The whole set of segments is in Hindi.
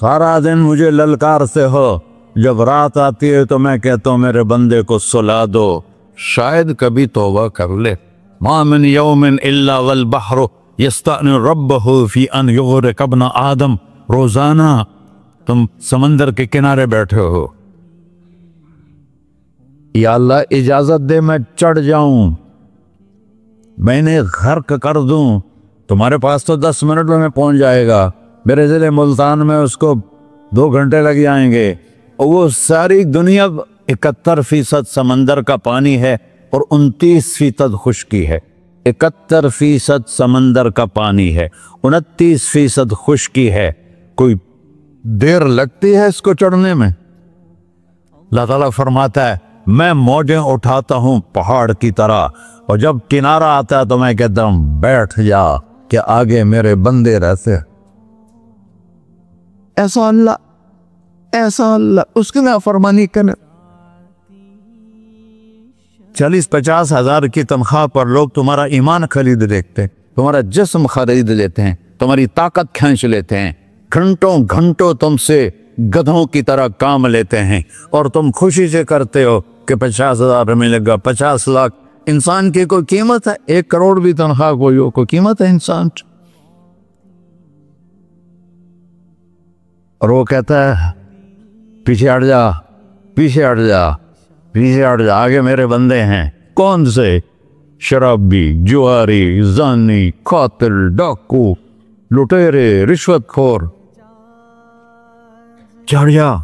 सारा दिन मुझे ललकारते हो, जब रात आती है तो मैं कहता हूँ मेरे बंदे को सुला दो, शायद कभी तौबा कर ले। मा मिन यौमिन इल्ला वल बहरु यस्तअनु रब्बहु फी अन युग़रिक़ इब्न आदम। रोजाना तुम समंदर के किनारे बैठे हो, या अल्लाह इजाजत दे मैं चढ़ जाऊं, मैंने गर्क कर दूं। तुम्हारे पास तो 10 मिनट में पहुंच जाएगा, मेरे ज़िले मुल्तान में उसको 2 घंटे लग जाएंगे। और वो सारी दुनिया 71% समंदर का पानी है और 29% खुश्की है। 71% समंदर का पानी है, 29% खुश्की है। कोई देर लगती है इसको चढ़ने में? अल्लाह ताला फरमाता है मैं मौजें उठाता हूं पहाड़ की तरह, और जब किनारा आता है तो मैं कहता हूं बैठ जा, कि आगे मेरे बंदे रहते। ऐसा अल्लाह उसकी नाफरमानी करने। 40-50 हज़ार की तनख्वाह पर लोग तुम्हारा ईमान खरीद लेते हैं, तुम्हारा जिस्म खरीद लेते हैं, तुम्हारी ताकत खींच लेते हैं, घंटों घंटों तुमसे गधों की तरह काम लेते हैं, और तुम खुशी से करते हो कि 50,000 मिलेगा, 50 लाख। इंसान की कोई कीमत है? 1 करोड़ भी तनख्वाह कोई कीमत है इंसान? और वो कहता है पीछे हट जा, पीछे हट जा, पीछे हट जा, आगे मेरे बंदे हैं। कौन से? शराबी, जुआरी, जानी, कातिल, डाकू, लुटेरे, रिश्वतखोर। चढ़ जा।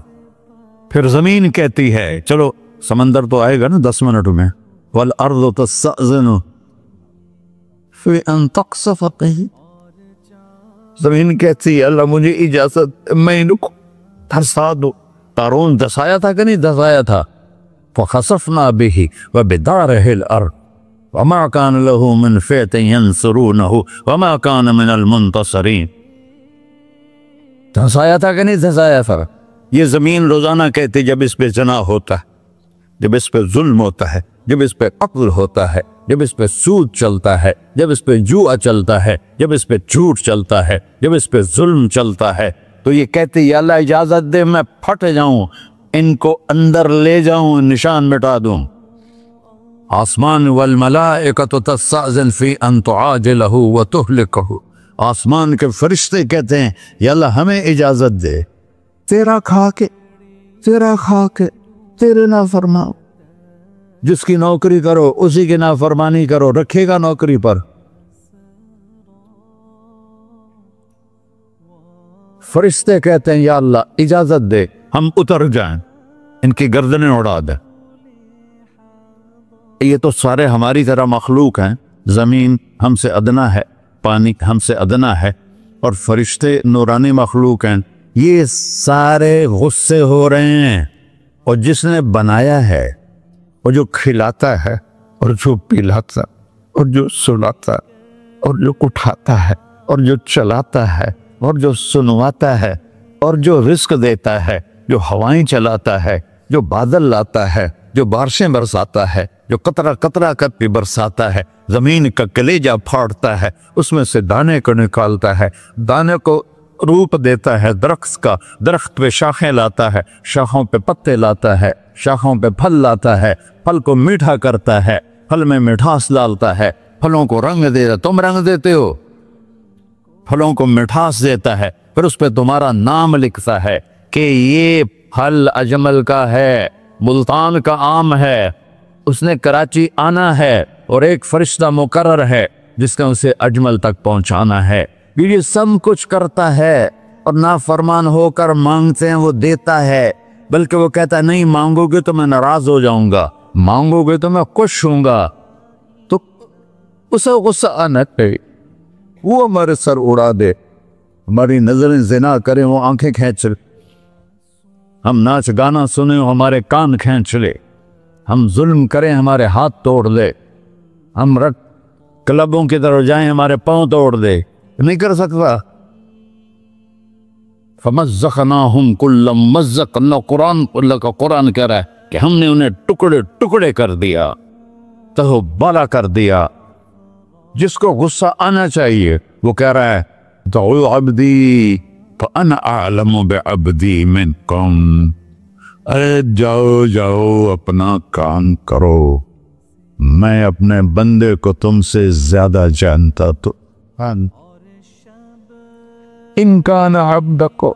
फिर जमीन कहती है चलो, समंदर तो आएगा ना 10 मिनट में। वल अर्ज़ु तस्तअज़िनु फ़ी अन तक़सिफ़ क़ही। जमीन कहती है अल्लाह मुझे इजाजत, मैं इनको धंसा दो। कारून धंसाया था कि नहीं धंसाया था? फ़ख़सफ़ना बिही व बिदारिहिल अर्ज़ वमा कान लहू मिन फ़िअतिन यंसुरूनहु वमा कान मिनल मुंतसरीन। धंसाया था कि नहीं धंसाया था? ये ज़मीन रोज़ाना कहती जब इस पे ज़ना होता है, जब इस पे जुल्म होता है, जब इस पे कत्ल होता है, जब इस पे सूद चलता है, जब इस पे जुआ चलता है, जब इस पे झूठ चलता है, जब इस पे जुल्म चलता है, तो ये कहती या अल्लाह इजाज़त दे मैं फट जाऊं, इनको अंदर ले जाऊं, निशान मिटा दूं। आसमान वल मलाइकतु तस्तअज़िन फ़ी अन तुआजिलहु व तुहलिकहु। आसमान के फरिश्ते कहते हैं या अल्लाह हमें इजाज़त दे, तेरा खा के तेरे ना फरमाओ। जिसकी नौकरी करो उसी की नाफरमानी करो, रखेगा नौकरी पर? फरिश्ते कहते हैं या अल्लाह इजाजत दे हम उतर जाएं, इनकी गर्दनें उड़ा दे। ये तो सारे हमारी तरह मखलूक हैं। जमीन हमसे अदना है, पानी हमसे अदना है, और फरिश्ते नूरानी मखलूक हैं। ये सारे गुस्से हो रहे हैं, और जिसने बनाया है, और जो खिलाता है, और जो पिलाता, और जो सुलाता, और जो उठाता है, और जो चलाता है, और जो सुनवाता है, और जो रिस्क देता है, जो हवाएं चलाता है, जो बादल लाता है, जो बारिशें बरसाता है, जो कतरा कतरा करके बरसाता है, जमीन का कलेजा फाड़ता है, उसमें से दाने को निकालता है, दाने को रूप देता है दरख्त का, दरख्त पे शाखें लाता है, शाखों पे पत्ते लाता है, शाखों पे फल लाता है, फल को मीठा करता है, फल में मिठास डालता है, फलों को रंग दे रहा। तुम रंग देते हो, फलों को मिठास देता है, फिर उस पर तुम्हारा नाम लिखता है कि ये फल अजमल का है, मुल्तान का आम है, उसने कराची आना है, और एक फरिश्ता मुकर्रर है जिसका उसे अजमल तक पहुंचाना है। ये सब कुछ करता है, और नाफरमान होकर मांगते हैं वो देता है, बल्कि वो कहता है नहीं मांगोगे तो मैं नाराज हो जाऊंगा, मांगोगे तो मैं खुश होऊंगा। तो उसे गुस्सा आना चाहिए, वो हमारे सर उड़ा दे, हमारी नजरें जिना करें वो आंखें खींच ले, हम नाच गाना सुने हमारे कान खींच ले, हम जुल्म करें हमारे हाथ तोड़ दे, हम रट क्लबों की तरफ जाएं हमारे पांव तोड़ दे। नहीं कर सकता। फमज़्ज़क़नाहुम कुल्ल मुमज़्ज़क़, कुरान कह रहा है कि हमने उन्हें टुकड़े टुकड़े कर दिया, तहबाला कर दिया। जिसको गुस्सा आना चाहिए वो कह रहा है दऊ अब्दी फ़अना अअलमु बिअब्दी मिनकुम। अरे जाओ जाओ अपना काम करो, मैं अपने बंदे को तुमसे ज्यादा जानता। तो इनकान अब्दको,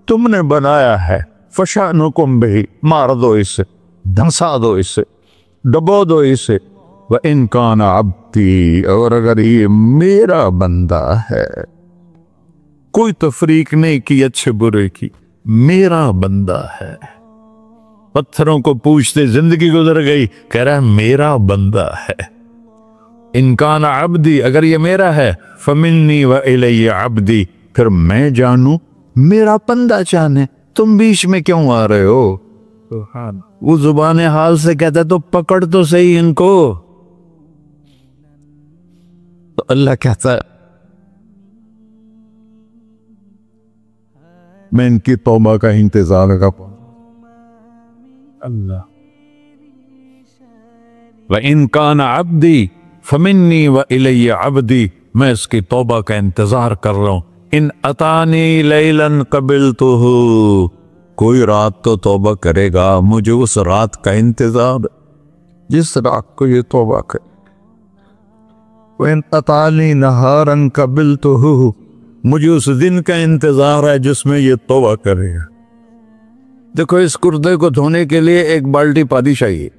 तुमने बनाया है, फशानुकुम बिही, मार दो इसे, धंसा दो इसे, डबो दो इसे। व इनकान अब्दी, और अगर ये मेरा बंदा है, कोई तफरीक नहीं की अच्छे बुरे की, मेरा बंदा है। पत्थरों को पूछते जिंदगी गुजर गई, कह रहा है मेरा बंदा है। इनकान अब्दी, अगर ये मेरा है, फमिन्नी व इलैहि अब्दी, फिर मैं जानू मेरा बंदा जाने, तुम बीच में क्यों आ रहे हो? वो जुबान हाल से कहता तो पकड़ तो सही इनको। तो अल्लाह कहता है मैं इनकी तौबा का इंतजार कर। अल्लाह व इनकान अब्दी फमिन्नी व इलैहि अब्दी, मैं इसकी तौबा का इंतजार कर रहा हूं। इन अतानी लैलन कबिलतुहु, कोई रात तो तौबा करेगा, मुझे उस रात का इंतजार जिस रात को ये तौबा करे। इन अतानी नहारन कबिलतुहु, मुझे उस दिन का इंतजार है जिसमें ये तौबा करेगा। देखो इस कुर्ते को धोने के लिए एक बाल्टी पानी चाहिए।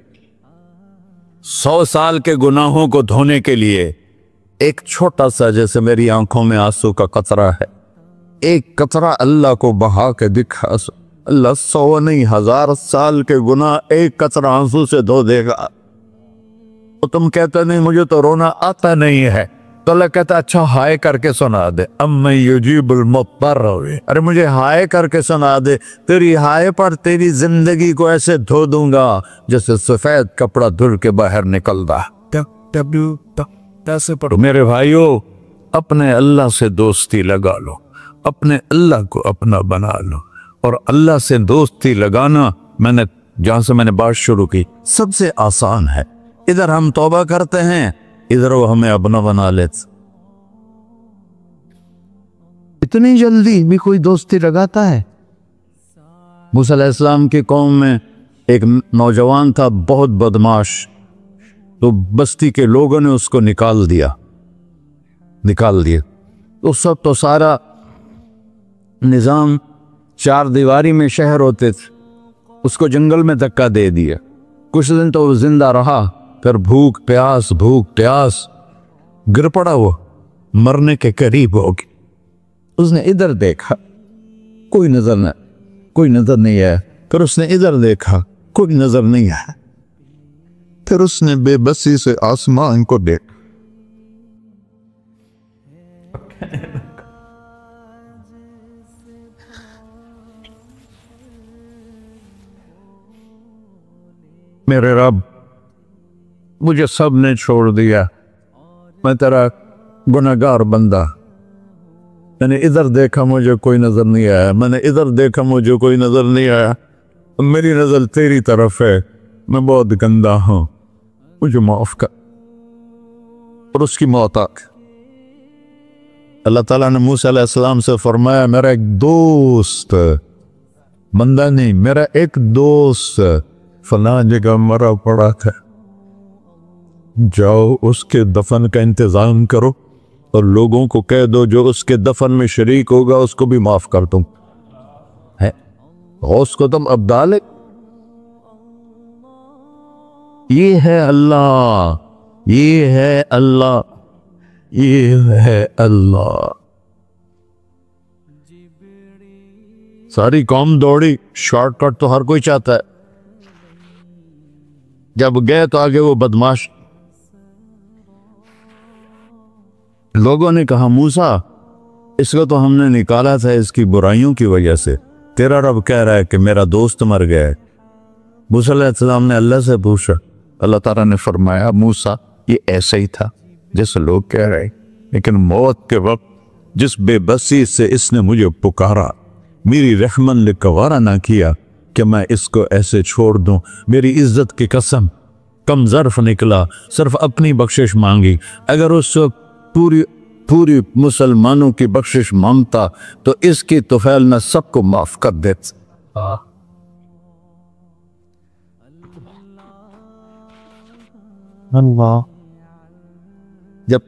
100 साल के गुनाहों को धोने के लिए एक छोटा सा, जैसे मेरी आंखों में आंसू का कतरा है, एक कतरा अल्लाह को बहा के दिखा, अल्लाह 100 नहीं 1000 साल के गुनाह एक कतरा आंसू से धो देगा। तो तुम कहते नहीं मुझे तो रोना आता नहीं है, तो अल्लाह कहता अच्छा हाय करके सुना दे। अम्मै युजीबुल मुत्तर, अरे मुझे हाय करके सुना दे, तेरी हाय पर तेरी जिंदगी को ऐसे धो दूंगा जैसे सफेद कपड़ा धुल के बाहर निकलता। ऐसे पढ़ो मेरे भाइयों, अपने अल्लाह से दोस्ती लगा लो, अपने अल्लाह को अपना बना लो। और अल्लाह से दोस्ती लगाना, मैंने जहां से मैंने बात शुरू की, सबसे आसान है। इधर हम तौबा करते हैं, इधर वो हमें अपना बना लेते। इतनी जल्दी भी कोई दोस्ती लगाता है? मूसा अलैहिस्सलाम की कौम में एक नौजवान था बहुत बदमाश, तो बस्ती के लोगों ने उसको निकाल दिया। तो सब तो सारा निज़ाम 4 दीवारी में शहर होते थे, उसको जंगल में धक्का दे दिया। कुछ दिन तो वो जिंदा रहा, फिर भूख प्यास गिर पड़ा, वो मरने के करीब हो गया। उसने इधर देखा, कोई नजर नहीं आया। फिर उसने इधर देखा, कोई नजर नहीं आया। फिर उसने बेबसी से आसमान को देखा। मेरे रब, मुझे सब ने छोड़ दिया, मैं तेरा गुनहगार बंदा। मैंने इधर देखा मुझे कोई नजर नहीं आया, मैंने इधर देखा मुझे कोई नजर नहीं आया। मेरी नजर तेरी तरफ है, मैं बहुत गंदा हूं, मुझे माफ कर। और उसकी मौत आ गई। अल्लाह ताला ने मूसा अलैहिस्सलाम से फरमाया मेरा एक दोस्त, बंदा नहीं, मेरा एक दोस्त फला जगह मरा पड़ा था, जाओ उसके दफन का इंतजाम करो और लोगों को कह दो जो उसके दफन में शरीक होगा उसको भी माफ कर दूं। है गौस को तुम अब्दाल, ये है अल्लाह, ये है अल्लाह, ये है अल्लाह। सारी कौम दौड़ी, शॉर्टकट तो हर कोई चाहता है। जब गए तो आगे वो बदमाश, लोगों ने कहा मूसा इसको तो हमने निकाला था इसकी बुराइयों की वजह से, तेरा रब कह रहा है कि मेरा दोस्त मर गया है। मूसा अलैहिस्सलाम ने अल्लाह से पूछा, अल्लाह ताला ने फरमाया मूसा ये ऐसा ही था जैसे लोग कह रहे, लेकिन मौत के वक्त जिस बेबसी से इसने मुझे पुकारा, मेरी रहमत ने गवारा ना किया कि मैं इसको ऐसे छोड़ दूं। मेरी इज्जत की कसम, कम ज़र्फ निकला, सिर्फ अपनी बख्शिश मांगी। अगर उस पूरी पूरी मुसलमानों की बख्शिश मांगता तो इसकी तुफैल न सबको माफ कर देता। अल्लाह। जब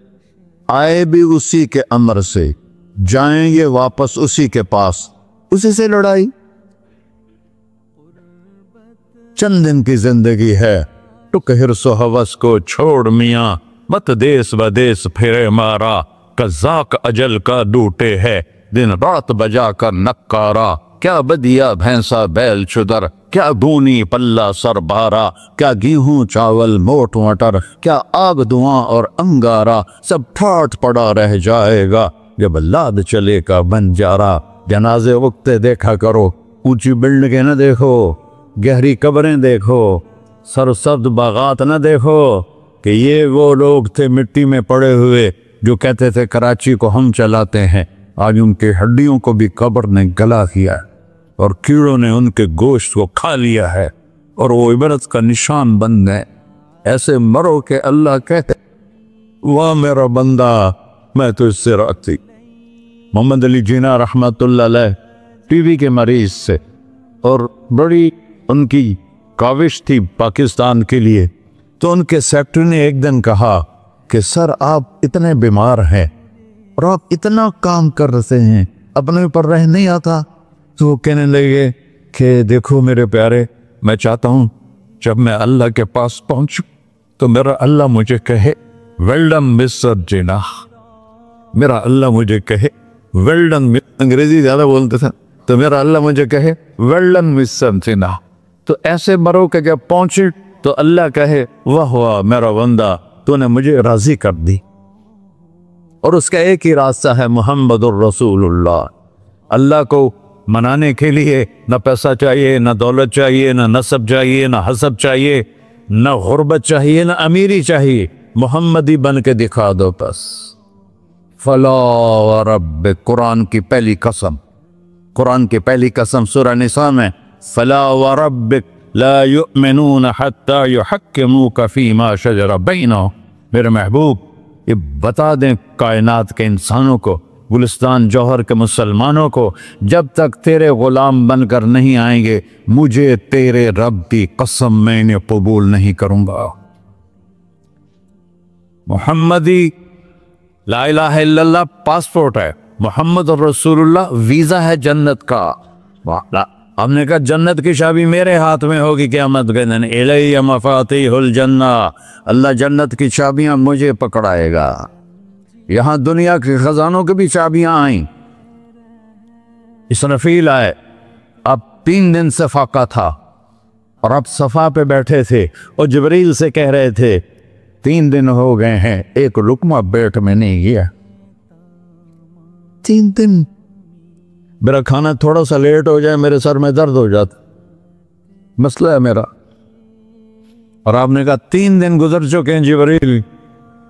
आए भी उसी के अमर से, जाएंगे वापस उसी के पास, उसी से लड़ाई। चंद दिन की जिंदगी है, टुक हिर्सो हवस को छोड़ मियां, मत देश बदेश फिरे मारा, कज़ाक अजल का डूटे है, दिन रात बजा कर नक्कारा, क्या बदिया भैंसा बैल चुदर, क्या दूनी पल्ला सर बारा, क्या गेहूं चावल मोट मटर, क्या आग धुआं और अंगारा, सब ठाठ पड़ा रह जाएगा जब लाद चलेगा बंजारा। जनाजे उगते देखा करो, ऊंची बिल्डिंगें न देखो, गहरी कब्रें देखो, सरसब्ज बागात न देखो कि ये वो लोग थे मिट्टी में पड़े हुए जो कहते थे कराची को हम चलाते हैं। आज उनकी हड्डियों को भी कब्र ने गला किया और कीड़ों ने उनके गोश्त को खा लिया है और वो इबरत का निशान बन गए। ऐसे मरो के अल्लाह कहते, वाह मेरा बंदा मैं तो इससे राती। मोहम्मद अली जीना रहमतुल्लाह अलैह टीबी के मरीज से, और बड़ी उनकी काविश थी पाकिस्तान के लिए, तो उनके सेक्रेटरी ने एक दिन कहा कि सर आप इतने बीमार हैं और आप इतना काम कर रहे हैं, अपने ऊपर रह नहीं आता। तो वो कहने लगे कि देखो मेरे प्यारे, मैं चाहता हूँ जब मैं अल्लाह के पास पहुंचूं तो मेरा अल्लाह मुझे कहे वेल डन मिस्टर जीना, मेरा अल्लाह मुझे कहे वेल डन। अंग्रेजी ज्यादा बोलते थे, तो मेरा अल्लाह मुझे कहे वेल डन मिस्टर जीना। तो ऐसे मरो के जब पहुंचे तो अल्लाह कहे वाह वाह मेरा बंदा, तूने मुझे राजी कर दी। और उसका एक ही रास्ता है मुहम्मदुर रसूलुल्लाह। अल्लाह को मनाने के लिए न पैसा चाहिए, न दौलत चाहिए, न नसब चाहिए, न हसब चाहिए, न गुर्बत चाहिए, न अमीरी चाहिए, मोहम्मदी बन के दिखा दो बस। फला व रब्बिक, कुरान की पहली कसम, कुरान की पहली कसम सूरह निसा में, फला व रब्बिक ला युमिनून हत्ता युहक्किमूका फीमा शजरा बैनहुम। मेरे महबूब ये बता दें कायनात के इंसानों को, गुलिस्तान जौहर के मुसलमानों को, जब तक तेरे गुलाम बनकर नहीं आएंगे मुझे तेरे रब की कसम मैं इन्हें कबूल नहीं करूंगा। मोहम्मदी ला इलाहा इल्लल्लाह पासपोर्ट है, मोहम्मद रसूलुल्लाह वीजा है जन्नत का। हमने कहा जन्नत की चाबी मेरे हाथ में होगी क़यामत के दिन, इलैया मफातिहुल जन्ना, अल्लाह जन्नत की चाबियां मुझे पकड़ाएगा। यहां दुनिया के खजानों की भी चाबियां आई। इसराफील आए, अब 3 दिन से फाका था और अब सफा पे बैठे थे और जिब्रील से कह रहे थे 3 दिन हो गए हैं, एक लुकमा पेट में नहीं गया। 3 दिन मेरा खाना थोड़ा सा लेट हो जाए मेरे सर में दर्द हो जाता, मसला है मेरा। और आपने कहा 3 दिन गुजर चुके हैं जिब्रील,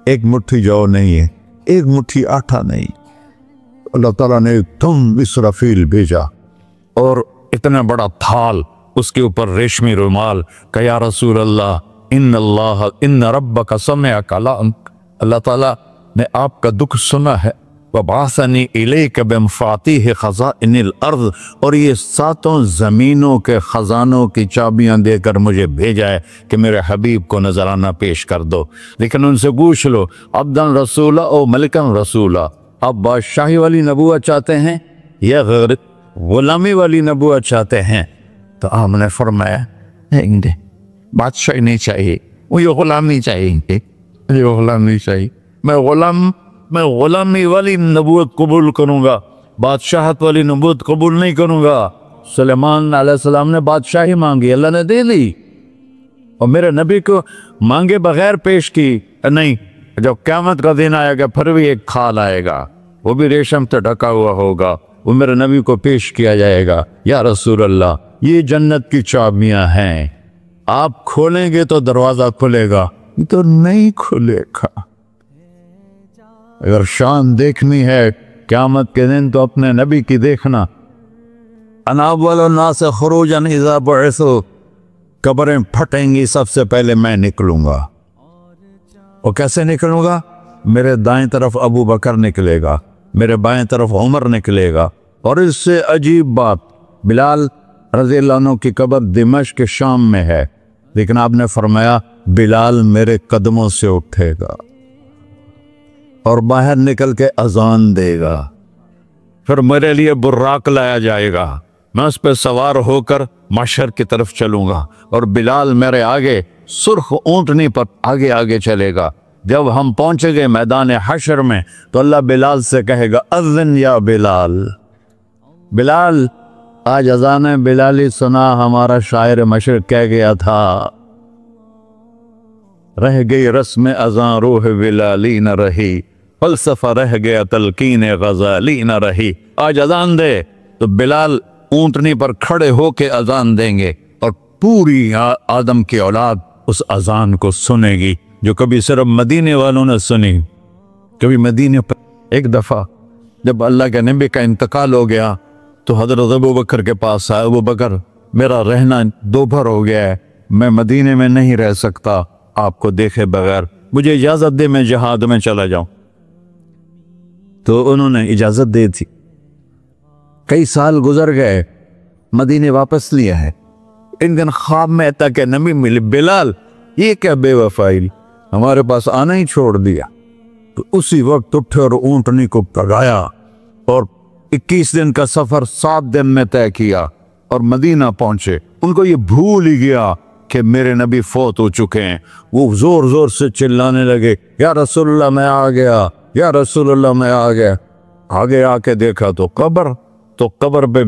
एक मुट्ठी जौ नहीं है, एक मुट्ठी आटा नहीं। अल्लाह ताला ने तुम इसराफील भेजा और इतना बड़ा थाल, उसके ऊपर रेशमी रुमाल, का या रसूल अल्लाह इन रब्बका समिअ कलाम, अल्लाह ताला ने आपका दुख सुना है। वबासनी इलैका बिमफातिह खज़ाइनिल अर्ज़, और ये 7 ज़मीनों के ख़जानों की चाबियां देकर मुझे भेजा है कि मेरे हबीब को नजराना पेश कर दो। लेकिन उनसे पूछ लो अब्दन रसूला और मलिकन रसूला, आप बादशाही वाली नबूवत चाहते हैं या गैर गुलामी वाली नबूवत चाहते हैं? तो आपने फरमाया बादशाही नहीं चाहिए, मुझे गुलामी चाहिए, मुझे गुलामी चाहिए। मैं गुलामी वाली नबूवत कबूल करूंगा, बादशाहत वाली नबूवत कबूल नहीं करूंगा। सुलेमान अलैहिस्सलाम ने बादशाही मांगी, अल्लाह ने दे दी, और मेरे नबी को मांगे बगैर पेश की नहीं। जब क़यामत का दिन आएगा फिर भी एक खाल आएगा, वो भी रेशम से ढका हुआ होगा, वो मेरे नबी को पेश किया जाएगा। या रसूल अल्लाह, ये जन्नत की चाबियां हैं, आप खोलेंगे तो दरवाजा खुलेगा, तो नहीं खुलेगा। अगर शान देखनी है क़यामत के दिन तो अपने नबी की देखना। अनावलुन्नास खुरूजन इज़ा बुइसू, कब्रें फटेंगी सबसे पहले मैं निकलूंगा। और कैसे निकलूंगा? मेरे दाएं तरफ अबू बकर निकलेगा, मेरे बाएं तरफ उमर निकलेगा। और इससे अजीब बात, बिलाल रज़ी अल्लाह अन्हु की कब्र दिमश्क के शाम में है, लेकिन आपने फरमाया बिलाल मेरे कदमों से उठेगा और बाहर निकल के अजान देगा। फिर मेरे लिए बुर्राक लाया जाएगा, मैं उस पर सवार होकर माशर की तरफ चलूंगा और बिलाल मेरे आगे सुर्ख ऊंटनी पर आगे आगे चलेगा। जब हम पहुंचेंगे मैदान हशर में तो अल्लाह बिलाल से कहेगा अज़्ज़िन या बिलाल। बिलाल, आज अज़ान बिलाली सुना, हमारा शायर मशरिक़ कह गया था, रह गई रस्म अज़ां रूह बिलाली न रही, फलसफा रह गया तलकीन गज़ाली न रही। आज अज़ान दे तो बिलाल ऊंटनी पर खड़े होके अज़ान देंगे और पूरी आदम की औलाद उस अज़ान को सुनेगी जो कभी सिर्फ मदीने वालों ने सुनी। कभी मदीने पर एक दफ़ा जब अल्लाह के नबी का इंतकाल हो गया तो हज़रत अबू बकर के पास आया, अबू बकर मेरा रहना दोपहर हो गया है, मैं मदीने में नहीं रह सकता आपको देखे बगैर, मुझे इजाज़त दे मैं जहाद में चला जाऊं। तो उन्होंने इजाज़त दे थी। कई साल गुजर गए, मदीने वापस लिया है। इन दिन ख्वाब में अता के नबी मिले, बिलाल ये क्या बेवफाई, हमारे पास आना ही छोड़ दिया। तो उसी वक्त उठे और ऊंटनी को भगाया और 21 दिन का सफर 7 दिन में तय किया और मदीना पहुंचे। उनको ये भूल ही गया कि मेरे नबी फौत हो चुके हैं। वो जोर जोर से चिल्लाने लगे, या रसूलुल्लाह मैं आ गया, या रसूलुल्लाह मैं आ गया। आगे आके देखा तो कब्र पे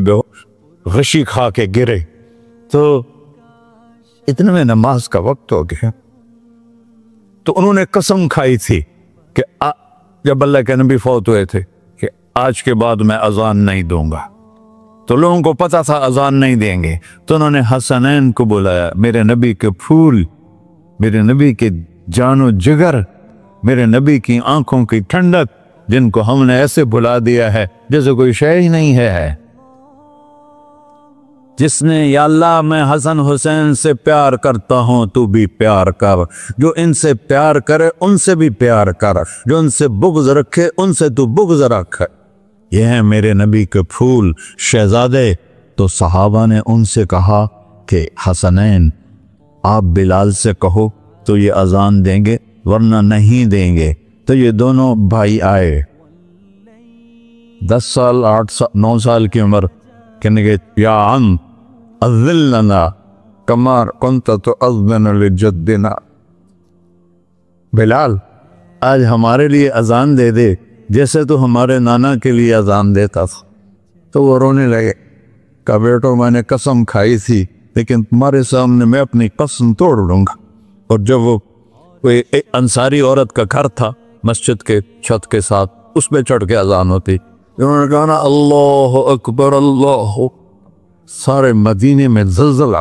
गशी खा के गिरे। तो इतने में नमाज का वक्त हो गया। तो उन्होंने कसम खाई थी कि जब अल्लाह के नबी फौत हुए थे कि आज के बाद मैं अजान नहीं दूंगा। तो लोगों को पता था अजान नहीं देंगे, तो उन्होंने हसनैन को बुलाया, मेरे नबी के फूल, मेरे नबी के जानो जिगर, मेरे नबी की आंखों की ठंडक, जिनको हमने ऐसे बुला दिया है जैसे कोई शय ही नहीं है। जिसने या अल्लाह मैं हसन हुसैन से प्यार करता हूं, तू भी प्यार कर, जो इनसे प्यार करे उनसे भी प्यार कर, जो उनसे बुग़्ज़ रखे उनसे तू बुग़्ज़ रख। ये हैं मेरे नबी के फूल शहजादे। तो सहाबा ने उनसे कहा कि हसनैन आप बिलाल से कहो तो ये अजान देंगे, वरना नहीं देंगे। तो ये दोनों भाई आए, 10 साल 8 साल 9 साल की उम्र, कहने के या अम अज़्ज़िलना कमार कुंत तो अज़्ज़न लिजद्दिना। बिलाल आज हमारे लिए अजान दे दे जैसे तो हमारे नाना के लिए अजान देता था। तो वो रोने लगे, कहा बेटो मैंने कसम खाई थी, लेकिन तुम्हारे सामने मैं अपनी कसम तोड़ लूंगा। और जब वो कोई अंसारी औरत का घर था मस्जिद के छत के साथ, उस पर चढ़ के अजान होती, उन्होंने कहा ना अल्लाह अकबर अल्लाह। सारे मदीने में ज़लज़ला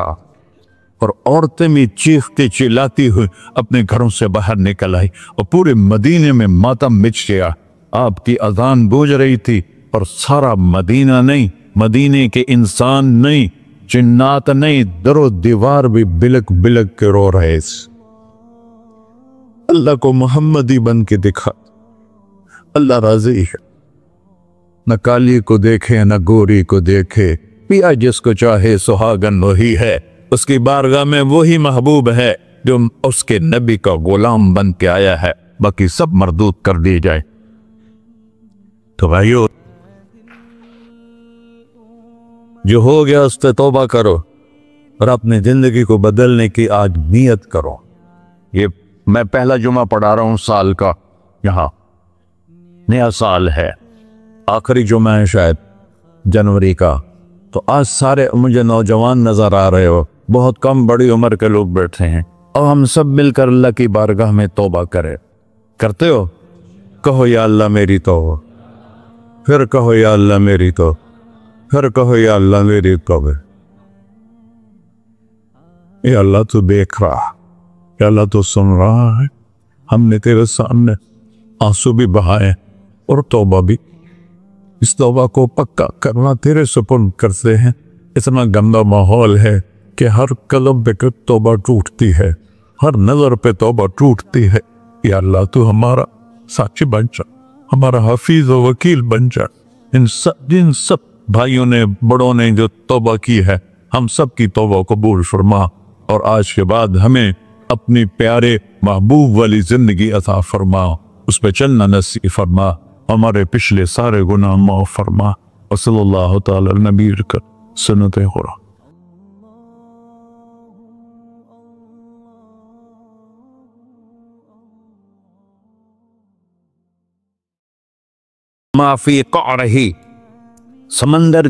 और औरतें भी चीखती चिल्लाती हुई अपने घरों से बाहर निकल आई और पूरे मदीने में मातम मिच गया। आपकी अजान गूंज रही थी और सारा मदीना नहीं, मदीने के इंसान नहीं, जिन्नात नहीं, दरो दीवार भी बिलक बिलक के रो रहे। अल्लाह को मोहम्मदी बन के दिखा, अल्लाह राजी है। न काली को देखे न गोरी को देखे, पिया जिसको चाहे सुहागन वही है, उसकी बारगाह में वही महबूब है जो उसके नबी का गुलाम बन के आया है, बाकी सब मरदूद कर दी जाए। तो भाइयों जो हो गया उस पर तौबा करो और अपनी जिंदगी को बदलने की आज नियत करो। ये मैं पहला जुमा पढ़ा रहा हूं साल का, यहाँ नया साल है, आखिरी जुमा है शायद जनवरी का। तो आज सारे मुझे नौजवान नजर आ रहे हो, बहुत कम बड़ी उम्र के लोग बैठे हैं और हम सब मिलकर अल्लाह की बारगाह में तौबा करें। करते हो? कहो या अल्लाह मेरी तौबा, फिर कहो या अल्लाह मेरी तो, फिर कहो या अल्लाह मेरी तौबा। या अल्लाह तू देख रहा, या अल्लाह तू सुन रहा है। हमने तेरे सामने आंसू भी बहाए और तौबा भी। इस तौबा को पक्का करना तेरे सुपुर्द करते हैं। इतना गंदा माहौल है कि हर कदम पे तौबा टूटती है, हर नजर पे तौबा टूटती है। या अल्लाह तू हमारा साक्षी बन जा, हमारा हाफिज और वकील बन जा। जिन सब भाइयों ने बड़ों ने जो तौबा की है, हम सब की तौबा कबूल फरमा और आज के बाद हमें अपनी प्यारे महबूब वाली जिंदगी अता फरमा, उस पर चलना नसीब फरमा, हमारे पिछले सारे गुनाह माफ फरमा। सल्लल्लाहु तआला अला नबी का सुन्नत खुरा। माफी क़अरिही, समंदर